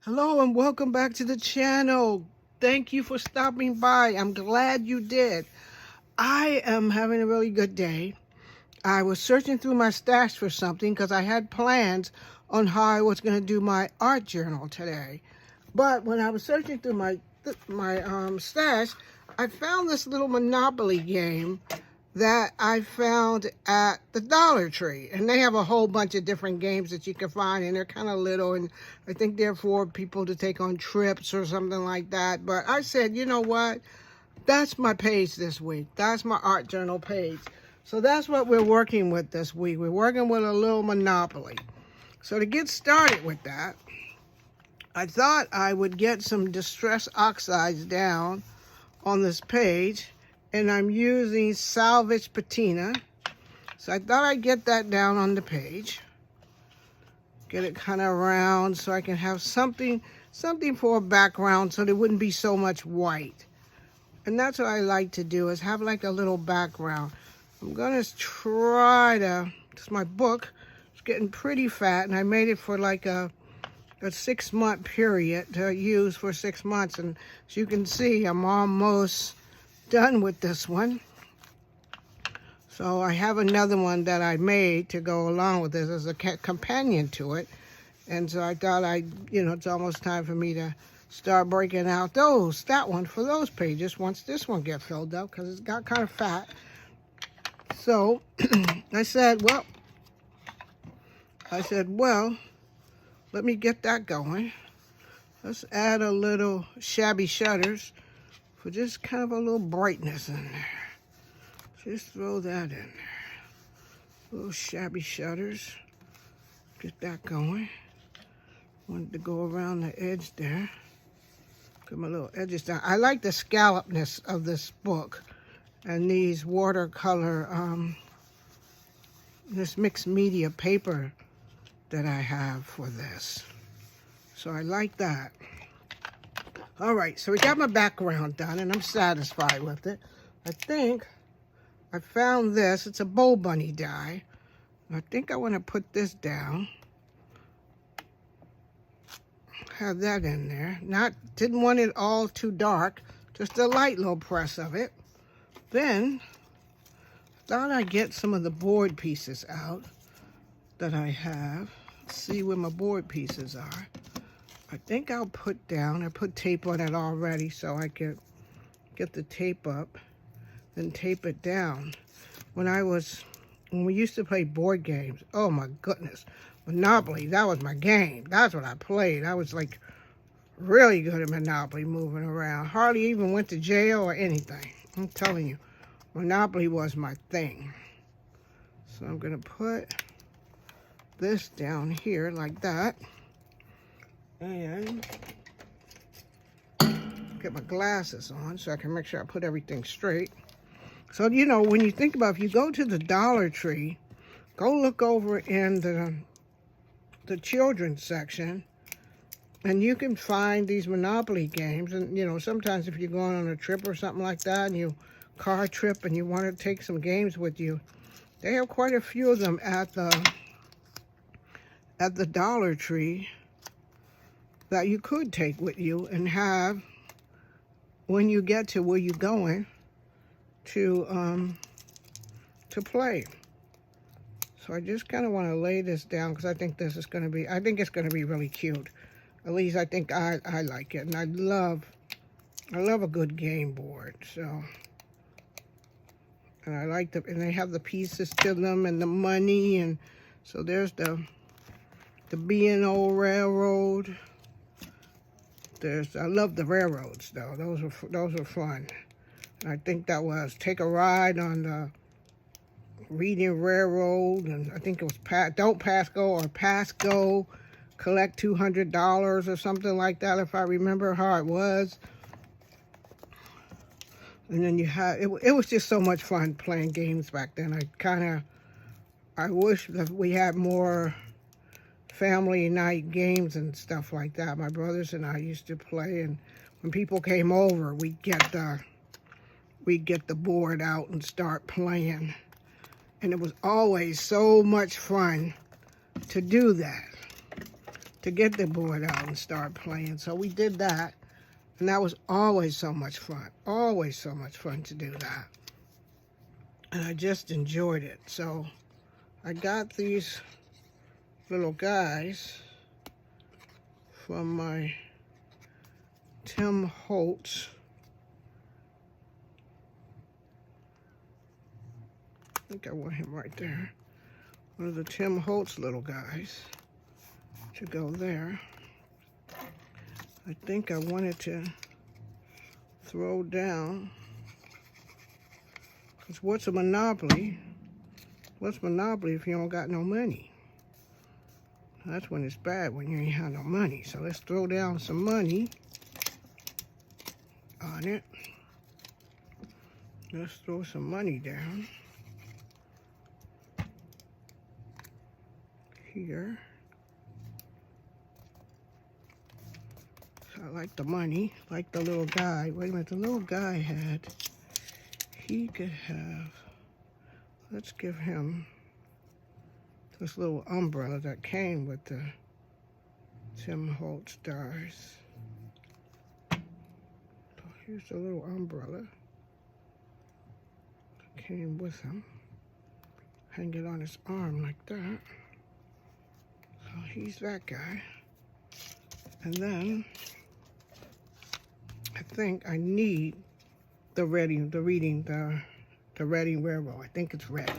Hello and welcome back to the channel. Thank you for stopping by. I'm glad you did. I am having a really good day. I was searching through my stash for something because I had plans on how I was going to do my art journal today. But when I was searching through my stash, I found this little Monopoly game that I found at the Dollar Tree. And they have a whole bunch of different games that you can find, and they're kind of little, and I think they're for people to take on trips or something like that. But I said, you know what? That's my page this week. That's my art journal page. So that's what we're working with this week. We're working with a little Monopoly. So to get started with that, I thought I would get some distress oxides down on this page, and I'm using salvage patina. So I thought I'd get that down on the page. Get it kind of round so I can have something for a background so there wouldn't be so much white. And that's what I like to do, is have like a little background. I'm gonna try to, this is my book. It's getting pretty fat, and I made it for like a 6-month period to use for 6 months. And as you can see, I'm almost done with this one. So I have another one that I made to go along with this as a companion to it. And so I thought it's almost time for me to start breaking out that one for those pages once this one gets filled up, because it's got kind of fat. So I said, well, let me get that going. Let's add a little shabby shutters for just kind of a little brightness in there. Just throw that in there. Little shabby shutters. Get that going. Wanted to go around the edge there. Get my little edges down. I like the scallopness of this book and these watercolor, this mixed media paper that I have for this. So I like that. All right, so we got my background done, and I'm satisfied with it. I think I found this. It's a Bow Bunny die. I think I want to put this down. Have that in there. Didn't want it all too dark. Just a light little press of it. Then, thought I'd get some of the board pieces out that I have. Let's see where my board pieces are. I think I'll put down, I put tape on it already so I could get the tape up and tape it down. When we used to play board games, oh my goodness, Monopoly, that was my game. That's what I played. I was like really good at Monopoly, moving around. Hardly even went to jail or anything. I'm telling you, Monopoly was my thing. So I'm gonna put this down here like that. And get my glasses on so I can make sure I put everything straight. So, when you think about, if you go to the Dollar Tree, go look over in the children's section, and you can find these Monopoly games. And, sometimes if you're going on a trip or something like that, and you car trip and you want to take some games with you, they have quite a few of them at the Dollar Tree that you could take with you and have when you get to where you're going to play. So I just kind of want to lay this down because I think it's going to be really cute. At least I think I like it, and I love a good game board. So, and I like and they have the pieces to them and the money, and so there's the B&O Railroad. I love the railroads though. Those are fun. And I think that was Take a Ride on the Reading Railroad, and I think it was Don't Pass Go or Pass Go, collect $200 or something like that, if I remember how it was. And then you had it was just so much fun playing games back then. I wish that we had more family night games and stuff like that. My brothers and I used to play, and when people came over, we'd get the board out and start playing. And it was always so much fun to do that. to get the board out and start playing. So we did that, and that was always so much fun. Always so much fun to do that. And I just enjoyed it. So I got these little guys from my Tim Holtz. I think I want him right there. One of the Tim Holtz little guys to go there. I think I wanted to throw down, because what's a monopoly? What's monopoly if you don't got no money? That's when it's bad, when you ain't have no money. So let's throw down some money on it. Let's throw some money down here. So I like the money, like the little guy. Wait a minute, the little guy he could have, let's give him this little umbrella that came with the Tim Holtz stars. So here's the little umbrella that came with him. Hang it on his arm like that. So he's that guy. And then I think I need the Reading Railroad. I think it's Reading.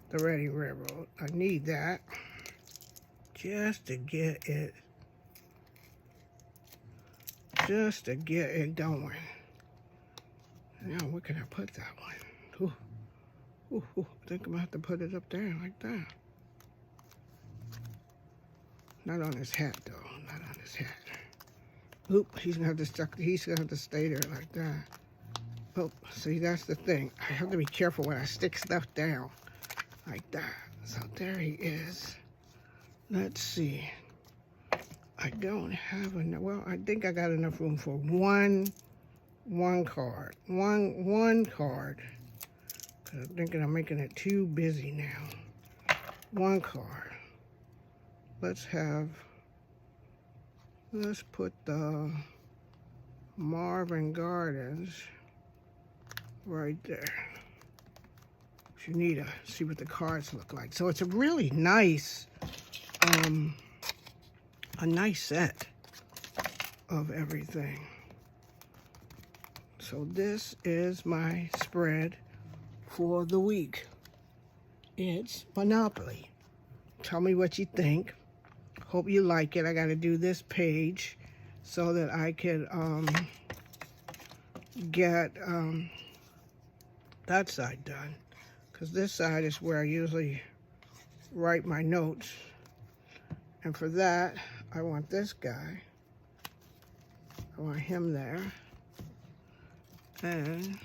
The Reading Railroad. I need that just to get it going. Now, where can I put that one? I think I'm gonna have to put it up there like that. Not on his hat though. Not on his hat. Oop, he's gonna have to stay there like that. Oh, see, that's the thing. I have to be careful when I stick stuff down like that. So there he is. Let's see. I don't have enough. Well, I think I got enough room for one card. One card. Cause I'm thinking I'm making it too busy now. One card. Let's put the Marvin Gardens right there. You need to see what the cards look like. So it's a really nice, a nice set of everything. So this is my spread for the week. It's Monopoly. Tell me what you think. Hope you like it. I got to do this page so that I could get that side done. Because this side is where I usually write my notes. And for that, I want this guy. I want him there. And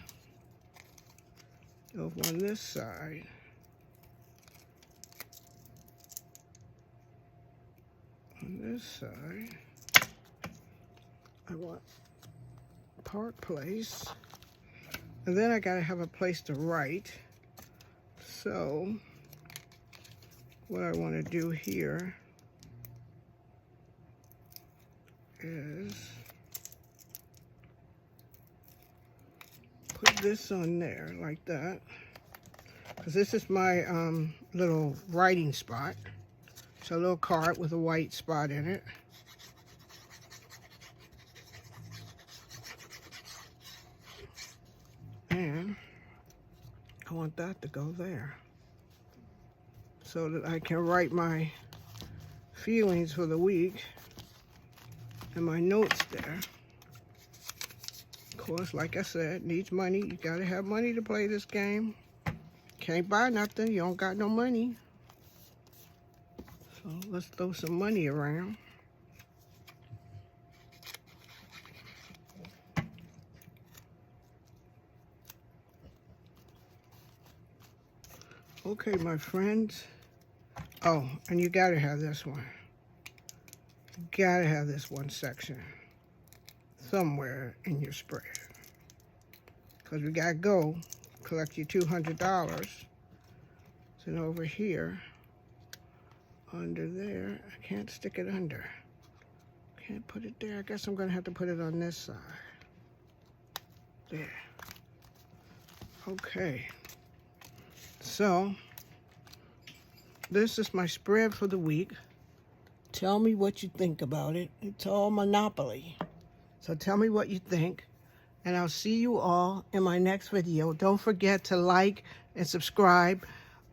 over on this side, I want Park Place. And then I gotta have a place to write. So what I want to do here is put this on there like that, because this is my little writing spot. So a little card with a white spot in it. And I want that to go there so that I can write my feelings for the week and my notes there. Of course, like I said, needs money. You gotta have money to play this game. Can't buy nothing, you don't got no money. So let's throw some money around. Okay, my friends. Oh, and you gotta have this one. You gotta have this one section somewhere in your spread. Because we gotta go collect your $200. So over here, under there, I can't stick it under. Can't put it there. I guess I'm going to have to put it on this side. There. Okay. So, this is my spread for the week. Tell me what you think about it. It's all Monopoly. So tell me what you think. And I'll see you all in my next video. Don't forget to like and subscribe.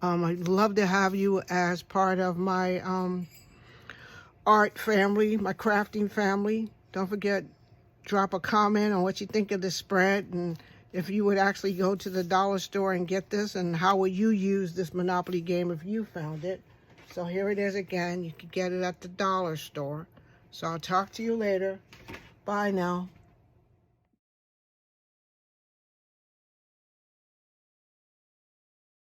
I'd love to have you as part of my art family, my crafting family. Don't forget, drop a comment on what you think of this spread, and if you would actually go to the dollar store and get this, and how would you use this Monopoly game if you found it. So here it is again. You can get it at the dollar store. So I'll talk to you later. Bye now.